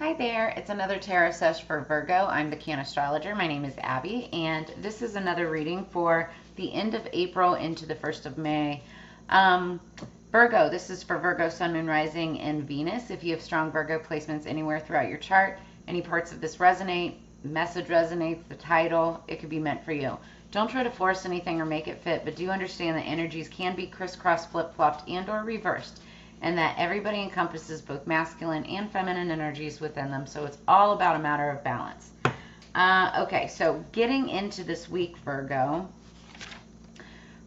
Hi there, it's another tarot sesh for Virgo. I'm the Cannastrologer. My name is Abby, and this is another reading for the end of April into the 1st of May. Virgo, this is for Virgo, Sun, Moon, Rising, and Venus. If you have strong Virgo placements anywhere throughout your chart, any parts of this resonate, message resonates, the title, it could be meant for you. Don't try to force anything or make it fit, but do understand that energies can be crisscrossed, flip-flopped, and or reversed, and that everybody encompasses both masculine and feminine energies within them. So it's all about a matter of balance. Okay, so getting into this week, Virgo,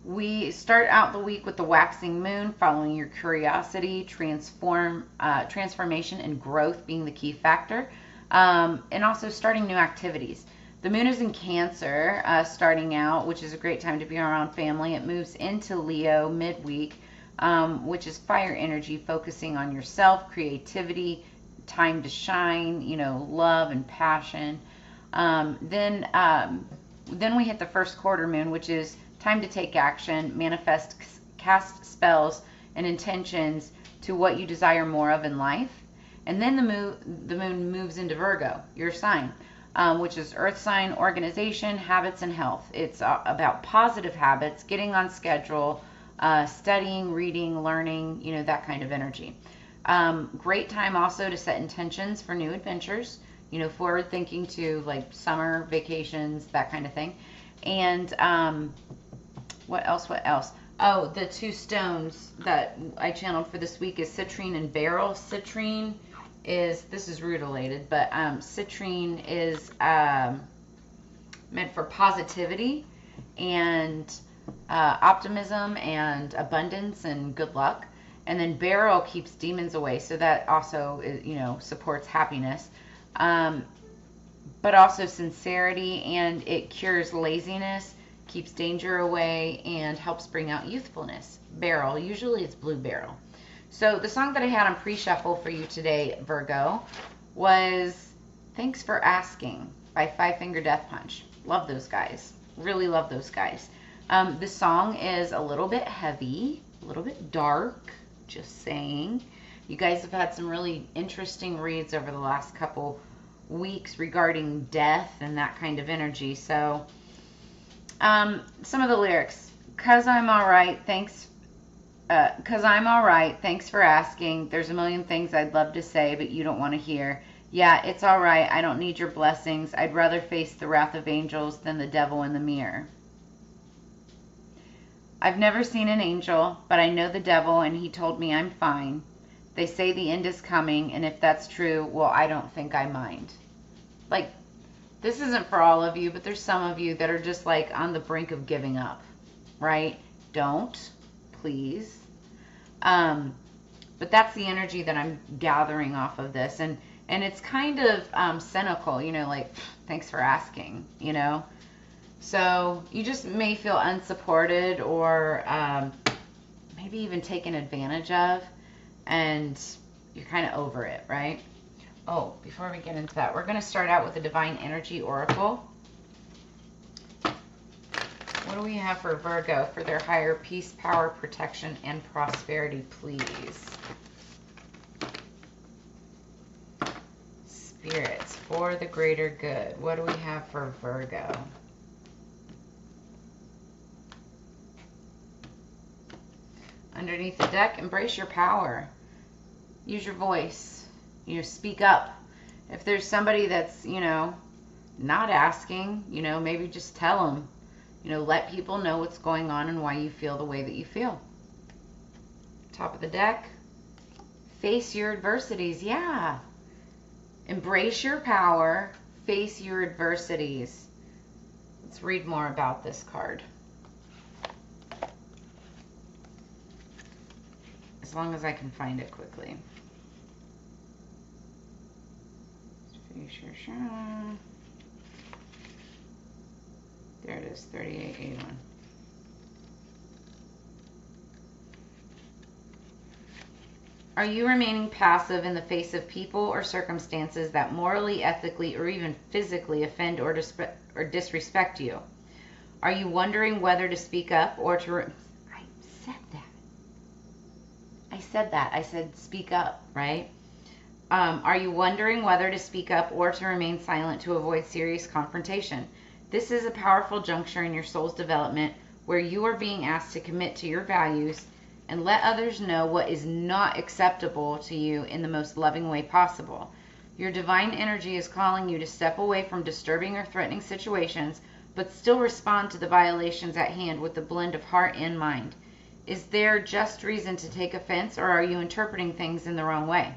we start out the week with the waxing moon, following your curiosity, transformation, and growth being the key factor, and also starting new activities. The moon is in Cancer starting out, which is a great time to be around family. It moves into Leo midweek, which is fire energy, focusing on yourself, creativity, time to shine, love and passion. Then we hit the first quarter moon, which is time to take action, manifest, cast spells and intentions to what you desire more of in life. And then the moon moves into Virgo, your sign, which is earth sign, organization, habits, and health. It's about positive habits, getting on schedule, studying, reading, learning, that kind of energy. Great time also to set intentions for new adventures, forward thinking to like summer vacations, that kind of thing. And what else? Oh, the two stones that I channeled for this week is citrine and beryl. Citrine is, this is root related, but citrine is meant for positivity and optimism and abundance and good luck. And then beryl keeps demons away, so that also is, supports happiness, but also sincerity, and it cures laziness, keeps danger away, and helps bring out youthfulness. Beryl, usually it's blue beryl. So the song that I had on pre-shuffle for you today, Virgo, was Thanks for Asking by Five Finger Death Punch. Love those guys. Really love those guys. This song is a little bit heavy, a little bit dark, just saying. You guys have had some really interesting reads over the last couple weeks regarding death and that kind of energy. So some of the lyrics: "'Cause I'm all right, thanks for asking. There's a million things I'd love to say, but you don't want to hear. Yeah, it's all right, I don't need your blessings. I'd rather face the wrath of angels than the devil in the mirror. I've never seen an angel, but I know the devil, and he told me I'm fine. They say the end is coming, and if that's true, well, I don't think I mind." Like, this isn't for all of you, but there's some of you that are just like on the brink of giving up, right? Don't, please. But that's the energy that I'm gathering off of this. And it's kind of cynical, like, thanks for asking, So you just may feel unsupported or maybe even taken advantage of, and you're kind of over it, right? Oh, before we get into that, we're going to start out with the Divine Energy Oracle. What do we have for Virgo for their higher peace, power, protection, and prosperity, please? Spirits, for the greater good. What do we have for Virgo? Underneath the deck, embrace your power. Use your voice. Speak up. If there's somebody that's, not asking, maybe just tell them. Let people know what's going on and why you feel the way that you feel. Top of the deck, face your adversities. Yeah. Embrace your power. Face your adversities. Let's read more about this card. As long as I can find it quickly. There it is, 3881. Are you remaining passive in the face of people or circumstances that morally, ethically, or even physically offend or disrespect you? Are you wondering whether to speak up or to... I said that. I said speak up, right? Are you wondering whether to speak up or to remain silent to avoid serious confrontation? This is a powerful juncture in your soul's development where you are being asked to commit to your values and let others know what is not acceptable to you in the most loving way possible. Your divine energy is calling you to step away from disturbing or threatening situations, but still respond to the violations at hand with a blend of heart and mind. Is there just reason to take offense, or are you interpreting things in the wrong way?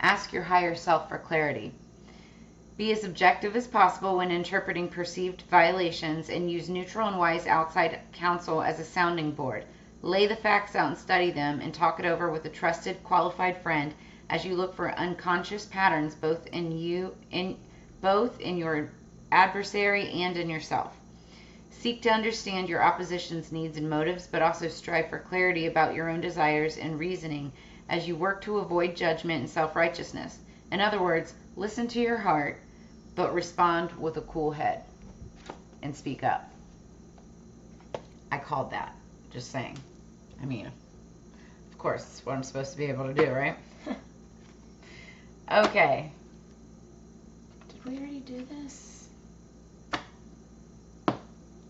Ask your higher self for clarity. Be as objective as possible when interpreting perceived violations and use neutral and wise outside counsel as a sounding board. Lay the facts out and study them and talk it over with a trusted, qualified friend as you look for unconscious patterns both in your adversary and in yourself. Seek to understand your opposition's needs and motives, but also strive for clarity about your own desires and reasoning as you work to avoid judgment and self-righteousness. In other words, listen to your heart, but respond with a cool head and speak up. I called that. Just saying. I mean, of course, it's what I'm supposed to be able to do, right? Okay. Did we already do this?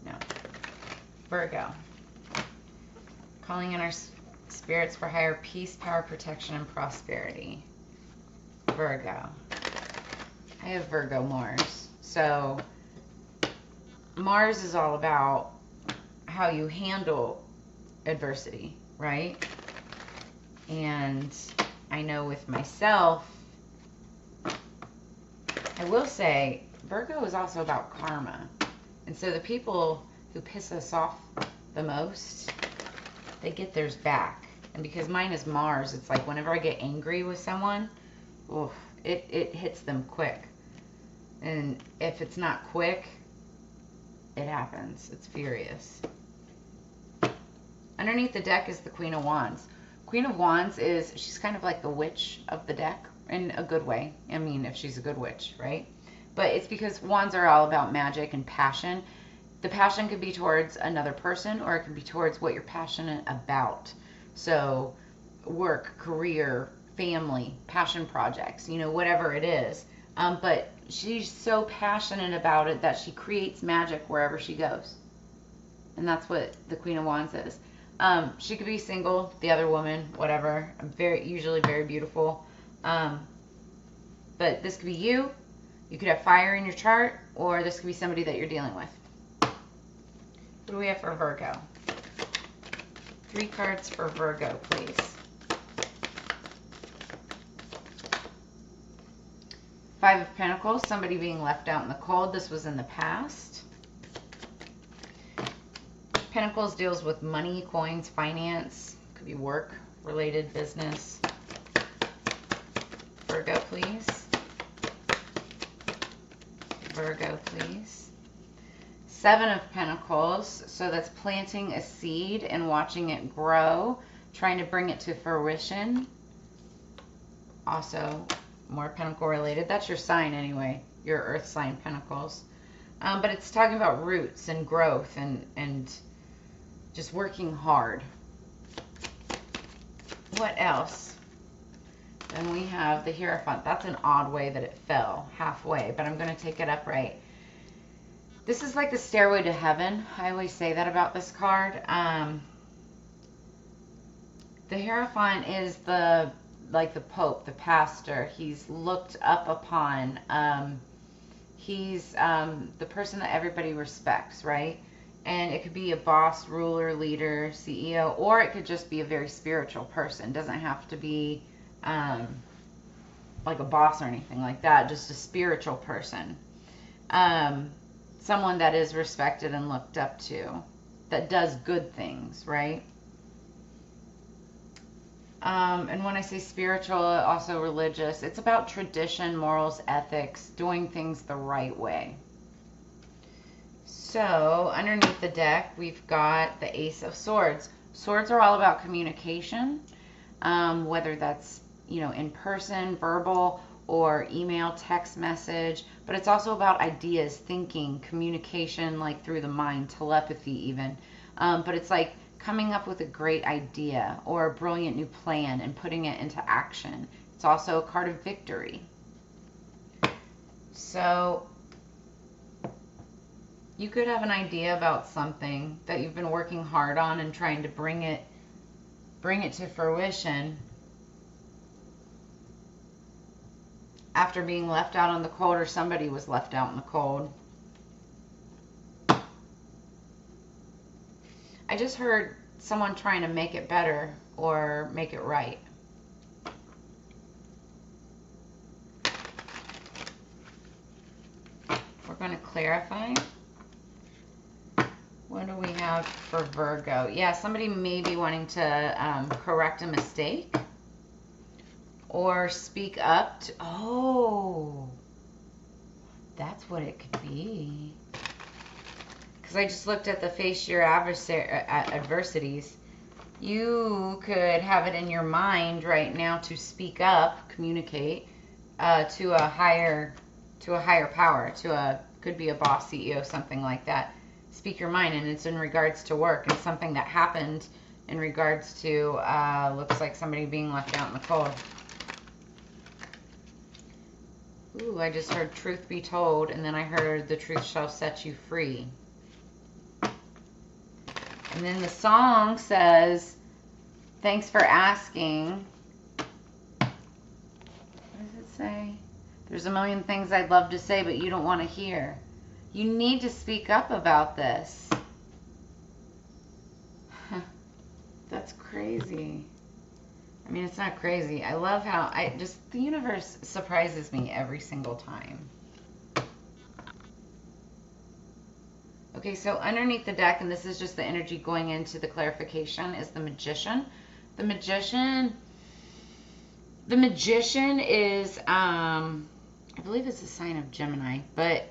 No. Virgo. Calling in our spirits for higher peace, power, protection, and prosperity. Virgo. I have Virgo Mars. So Mars is all about how you handle adversity, right? And I know with myself, I will say Virgo is also about karma. And so the people who piss us off the most, they get theirs back. And because mine is Mars, it's like whenever I get angry with someone, oof, it hits them quick. And if it's not quick, it happens. It's furious. Underneath the deck is the Queen of Wands. Queen of Wands she's kind of like the witch of the deck in a good way. I mean, if she's a good witch, right? But it's because wands are all about magic and passion. The passion could be towards another person, or it can be towards what you're passionate about. So work, career, family, passion projects, whatever it is. But she's so passionate about it that she creates magic wherever she goes. And that's what the Queen of Wands is. She could be single, the other woman, whatever. Usually very beautiful. But this could be you. You could have fire in your chart, or this could be somebody that you're dealing with. What do we have for Virgo? 3 cards for Virgo, please. Five of Pentacles, somebody being left out in the cold. This was in the past. Pentacles deals with money, coins, finance. Could be work-related business. Virgo, please. Virgo, please. 7 of Pentacles, so that's planting a seed and watching it grow, trying to bring it to fruition. Also, more Pentacle related. That's your sign anyway, your Earth sign, Pentacles. But it's talking about roots and growth and just working hard. What else? Then we have the Hierophant. That's an odd way that it fell, halfway, but I'm going to take it upright. This is like the stairway to heaven. I always say that about this card. The Hierophant is like the Pope, the pastor. He's looked up upon. He's the person that everybody respects, right? And it could be a boss, ruler, leader, CEO, or it could just be a very spiritual person. It doesn't have to be like a boss or anything like that. Just a spiritual person. Someone that is respected and looked up to, that does good things, right? And when I say spiritual, also religious, it's about tradition, morals, ethics, doing things the right way. So underneath the deck, we've got the Ace of Swords. Swords are all about communication, whether that's, in person, verbal, or email, text message, but it's also about ideas, thinking, communication, like through the mind, telepathy even. But it's like coming up with a great idea or a brilliant new plan and putting it into action. It's also a card of victory. So you could have an idea about something that you've been working hard on and trying to bring it to fruition after being left out in the cold, or somebody was left out in the cold. I just heard someone trying to make it better or make it right. We're going to clarify. What do we have for Virgo? Yeah, somebody may be wanting to correct a mistake or speak up to, oh, that's what it could be. Because I just looked at the face your adversities. You could have it in your mind right now to speak up, communicate to a higher power, could be a boss, CEO, something like that. Speak your mind, and it's in regards to work and something that happened in regards to looks like somebody being left out in the cold. Ooh, I just heard truth be told, and then I heard the truth shall set you free. And then the song says, thanks for asking. What does it say? There's a million things I'd love to say, but you don't want to hear. You need to speak up about this. That's crazy. I mean, it's not crazy. I love how the universe surprises me every single time. Okay, so underneath the deck, and this is just the energy going into the clarification, is the Magician. The Magician is, I believe it's a sign of Gemini, but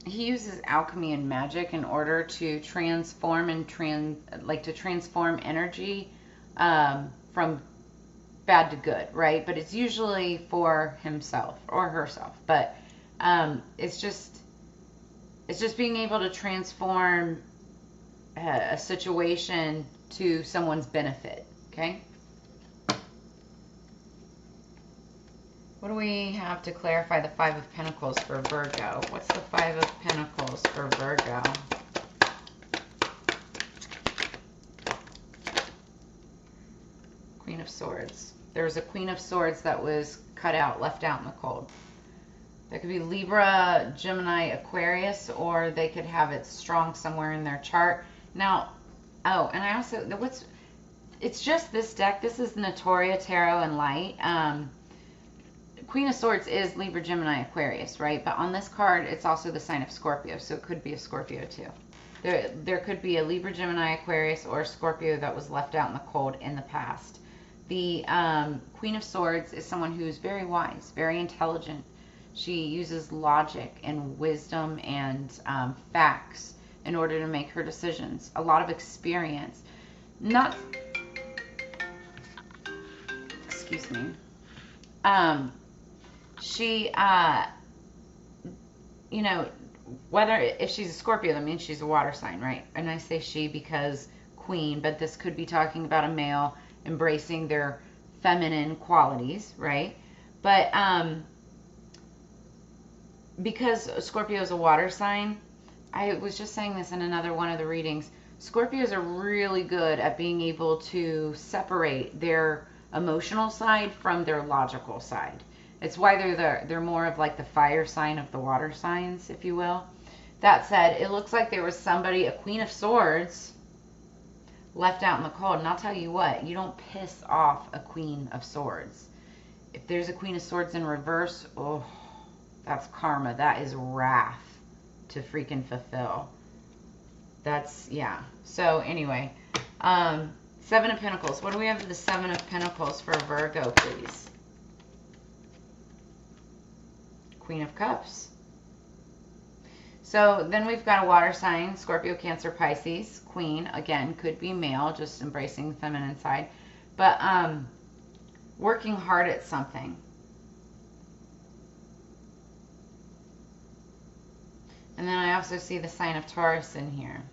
he uses alchemy and magic in order to transform and transform energy from bad to good, right? But it's usually for himself or herself. But it's just being able to transform a situation to someone's benefit, okay? What do we have to clarify the Five of Pentacles for Virgo? What's the Five of Pentacles for Virgo? Queen of Swords. There was a Queen of Swords that was cut out, left out in the cold. That could be Libra, Gemini, Aquarius, or they could have it strong somewhere in their chart. Now, oh, and I also, it's just this deck. This is Notoria, Tarot, and Light. Queen of Swords is Libra, Gemini, Aquarius, right? But on this card, it's also the sign of Scorpio, so it could be a Scorpio too. There could be a Libra, Gemini, Aquarius, or a Scorpio that was left out in the cold in the past. The Queen of Swords is someone who's very wise, very intelligent. She uses logic and wisdom and facts in order to make her decisions. A lot of experience. Excuse me. She, you know, if she's a Scorpio, that means she's a water sign, right? And I say she because queen, but this could be talking about a male embracing their feminine qualities, right? But because Scorpio is a water sign, I was just saying this in another one of the readings, Scorpios are really good at being able to separate their emotional side from their logical side. It's why they're more of like the fire sign of the water signs, if you will. That said, it looks like there was somebody, a Queen of Swords, left out in the cold. And I'll tell you what, you don't piss off a Queen of Swords. If there's a Queen of Swords in reverse, oh, that's karma. That is wrath to freaking fulfill. That's, yeah. So anyway, Seven of Pentacles. What do we have for the Seven of Pentacles for Virgo, please? Queen of Cups. So then we've got a water sign, Scorpio, Cancer, Pisces. Queen, again, could be male, just embracing the feminine side. But working hard at something. And then I also see the sign of Taurus in here.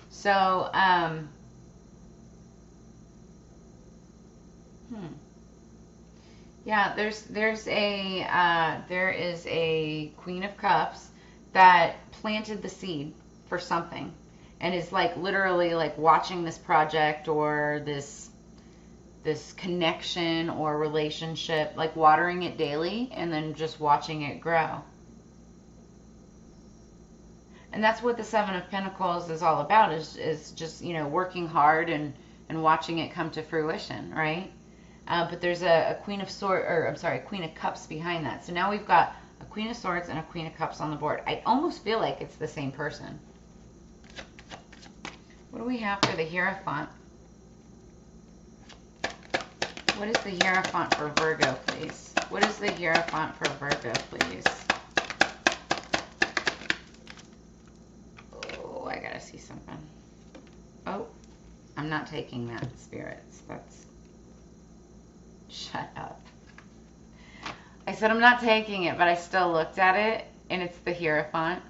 So, Yeah, there is a Queen of Cups that planted the seed for something, and is like literally like watching this project or this connection or relationship, like watering it daily and then just watching it grow. And that's what the Seven of Pentacles is all about, is just, working hard and watching it come to fruition, right? But there's a Queen of Swords, or I'm sorry, a Queen of Cups behind that. So now we've got a Queen of Swords and a Queen of Cups on the board. I almost feel like it's the same person. What do we have for the Hierophant? What is the Hierophant for Virgo, please? What is the Hierophant for Virgo, please? Oh, I gotta see something. Oh, I'm not taking that, spirits. That's... Shut up. I said I'm not taking it, but I still looked at it, and it's the Hierophant.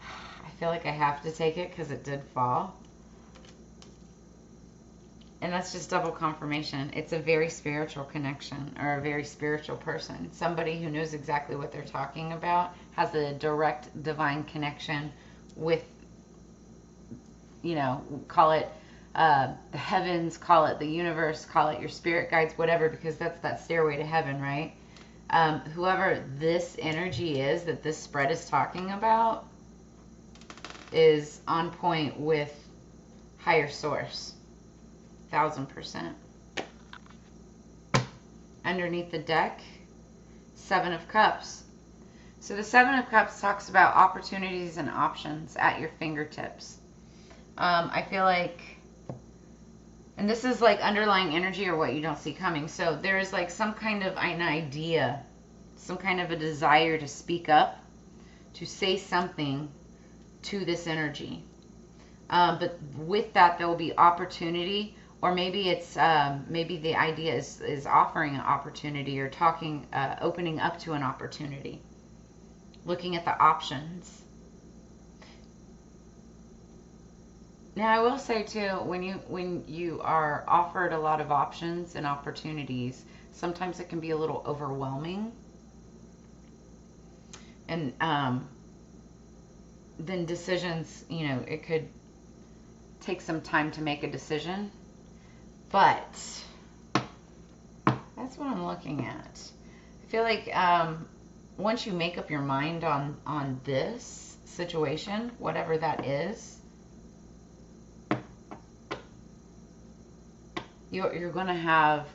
I feel like I have to take it because it did fall. And that's just double confirmation. It's a very spiritual connection, or a very spiritual person. Somebody who knows exactly what they're talking about, has a direct divine connection with, call it the heavens, call it the universe, call it your spirit guides, whatever, because that's that stairway to heaven, right? Whoever this energy is that this spread is talking about is on point with higher source. 1000%. Underneath the deck, Seven of Cups. So the Seven of Cups talks about opportunities and options at your fingertips. I feel like, and this is like underlying energy or what you don't see coming. So there is like some kind of an idea, some kind of a desire to speak up, to say something to this energy. But with that, there will be opportunity. Or maybe it's maybe the idea is offering an opportunity, or talking, opening up to an opportunity, looking at the options. Now, I will say too, when you are offered a lot of options and opportunities, sometimes it can be a little overwhelming, and then decisions, it could take some time to make a decision. But that's what I'm looking at. I feel like once you make up your mind on this situation, whatever that is, you're going to have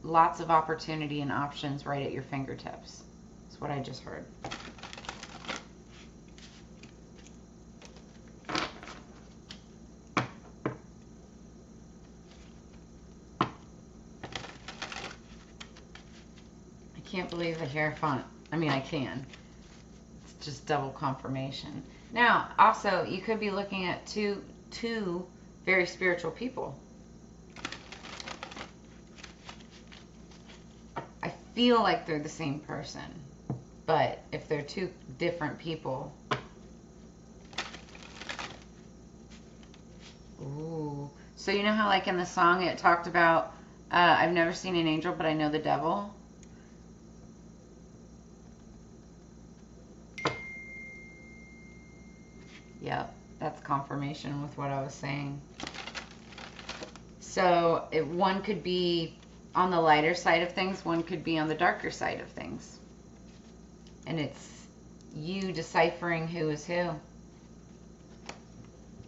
lots of opportunity and options right at your fingertips. That's what I just heard. Can't believe the Hierophant. I mean, I can. It's just double confirmation. Now, also, you could be looking at two very spiritual people. I feel like they're the same person, but if they're two different people... Ooh. So you know how like in the song it talked about, I've never seen an angel, but I know the devil? Yep, that's confirmation with what I was saying. So one could be on the lighter side of things, one could be on the darker side of things. And it's you deciphering who is who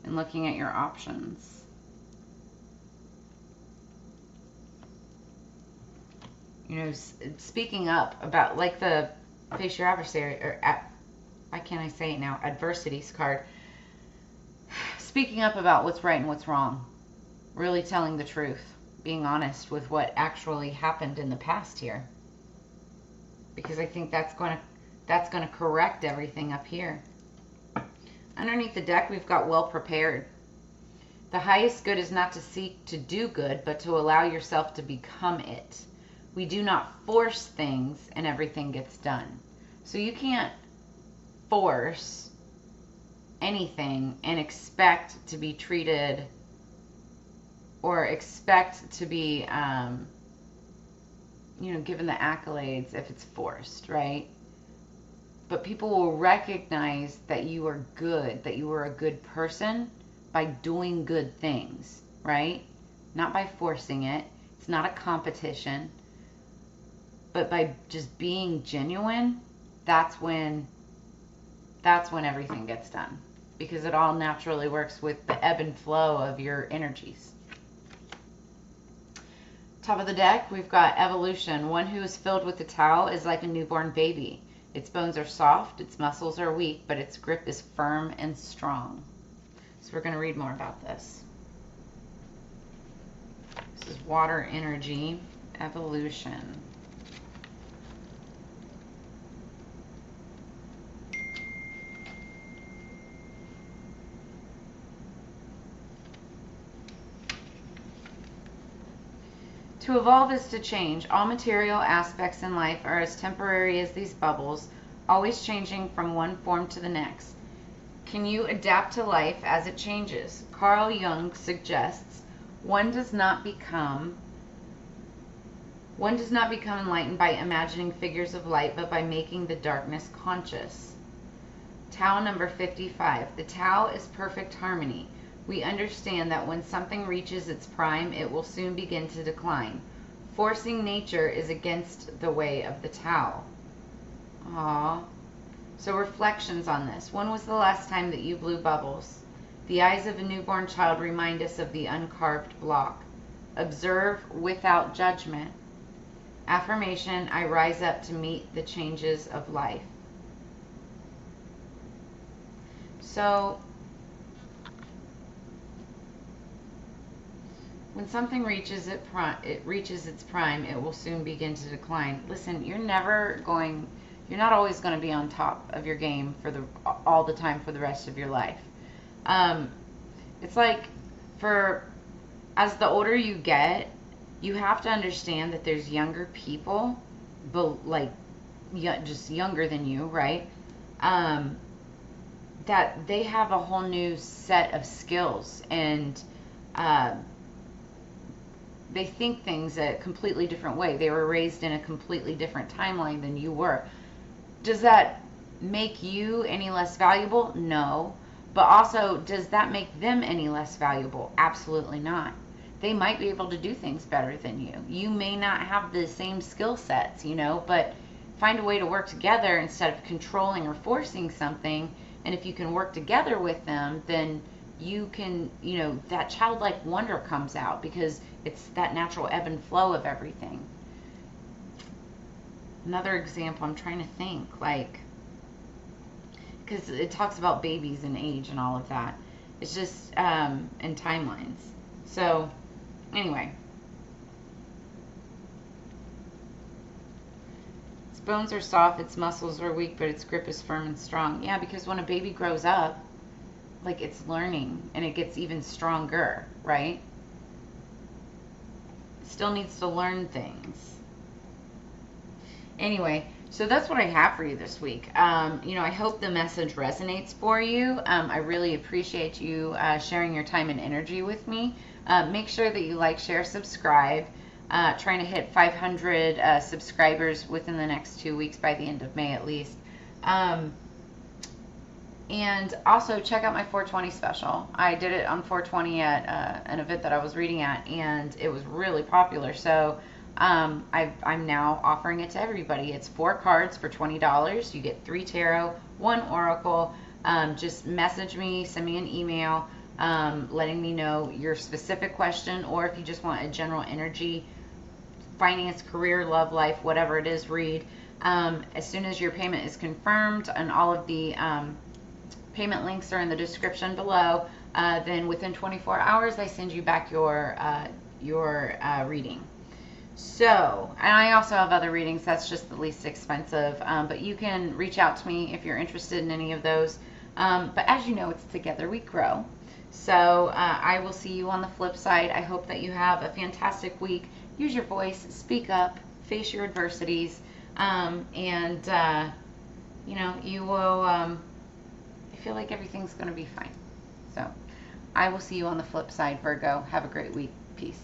and looking at your options. Speaking up about, like the face your adversary, or why can't I say it now? Adversities card. Speaking up about what's right and what's wrong. Really telling the truth. Being honest with what actually happened in the past here. Because I think that's going to correct everything up here. Underneath the deck, we've got well prepared. The highest good is not to seek to do good, but to allow yourself to become it. We do not force things and everything gets done. So you can't force anything and expect to be treated, or expect to be given the accolades if it's forced, right? But people will recognize that you are good, that you are a good person by doing good things, right? Not by forcing it. It's not a competition. But by just being genuine, that's when everything gets done. Because it all naturally works with the ebb and flow of your energies. Top of the deck, we've got evolution. One who is filled with the Tao is like a newborn baby. Its bones are soft, its muscles are weak, but its grip is firm and strong. So we're going to read more about this. This is water energy, evolution. To evolve is to change. All material aspects in life are as temporary as these bubbles, always changing from one form to the next. Can you adapt to life as it changes? Carl Jung suggests one does not become enlightened by imagining figures of light, but by making the darkness conscious. Tao number 55. The Tao is perfect harmony. We understand that when something reaches its prime, it will soon begin to decline. Forcing nature is against the way of the Tao. Aww. So reflections on this. When was the last time that you blew bubbles? The eyes of a newborn child remind us of the uncarved block. Observe without judgment. Affirmation, I rise up to meet the changes of life. So, when something reaches its prime, it will soon begin to decline. Listen, you're not always going to be on top of your game all the time for the rest of your life. It's like, as the older you get, you have to understand that there's younger people, just younger than you, right? That they have a whole new set of skills, and they think things a completely different way. They were raised in a completely different timeline than you were. Does that make you any less valuable? No. But also, does that make them any less valuable? Absolutely not. They might be able to do things better than you. You may not have the same skill sets, but find a way to work together instead of controlling or forcing something. And if you can work together with them, then you can, that childlike wonder comes out, because it's that natural ebb and flow of everything. Another example, I'm trying to think, because it talks about babies and age and all of that. It's just, and timelines. So, anyway. Its bones are soft, its muscles are weak, but its grip is firm and strong. Yeah, because when a baby grows up, it's learning, and it gets even stronger, right? It still needs to learn things. Anyway, so that's what I have for you this week. I hope the message resonates for you. I really appreciate you sharing your time and energy with me. Make sure that you like, share, subscribe. Trying to hit 500 subscribers within the next 2 weeks, by the end of May at least. And also check out my 420 special. I did it on 420 at an event that I was reading at, and it was really popular. So I'm now offering it to everybody. It's 4 cards for $20. You get 3 tarot, 1 oracle. Just message me, send me an email, letting me know your specific question, or if you just want a general energy, finance, career, love, life, whatever it is, read. As soon as your payment is confirmed, and all of the payment links are in the description below, then within 24 hours I send you back your reading. So, and I also have other readings. That's just the least expensive, but you can reach out to me if you're interested in any of those. But as you know, it's together we grow. So I will see you on the flip side. I hope that you have a fantastic week. Use your voice, speak up, face your adversities, and you will. I feel like everything's going to be fine. So I will see you on the flip side, Virgo. Have a great week. Peace.